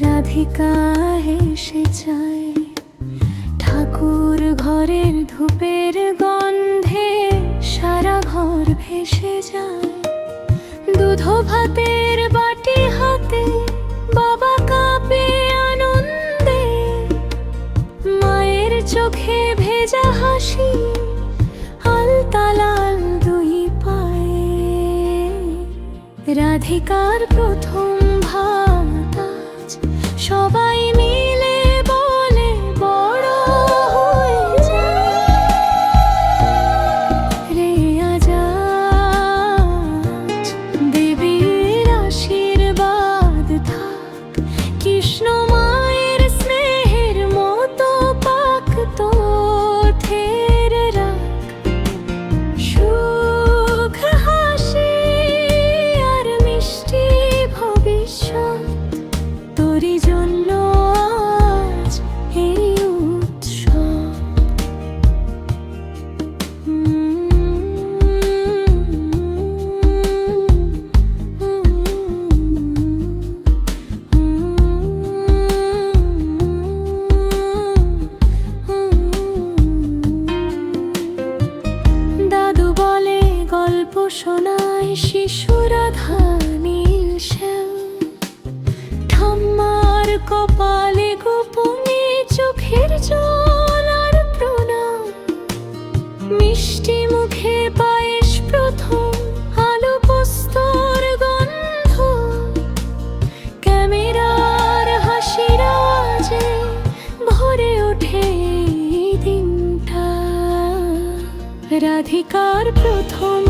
রাধিকা হেসে যায়, ঠাকুর ঘরের ধূপের গন্ধে সারা ঘর ভেসে যায়। দুধ ভাতের বাটি হাতে বাবা কাঁপে আনন্দে, মায়ের চোখে ভেজা হাসি, আলতা লাল দুই পায়ে। রাধিকার প্রথম ভাত আজ সবাই মিলে বলে বড় হয়ে যায় রে আজ, দেবীর আশীর্বাদ থাক, কৃষ্ণ মায়ের স্নেহের মতো পাকত থের রাখ। সুখ হাসি আর মিষ্টি ভবিষ্যৎ তোরই জন্য আজ এই উৎসব। দাদু বলে গল্প শোনায় শিশুরা নীল শ্যাম, ঠাম্মার কপালে গোপনে চোখের জল আর প্রণাম। মিষ্টি মুখে পায়েস প্রথম, আলো পোস্তর গন্ধ, ক্যামেরার হাসির আওয়াজে ভরে ওঠে এই দিনটা। রাধিকার প্রথম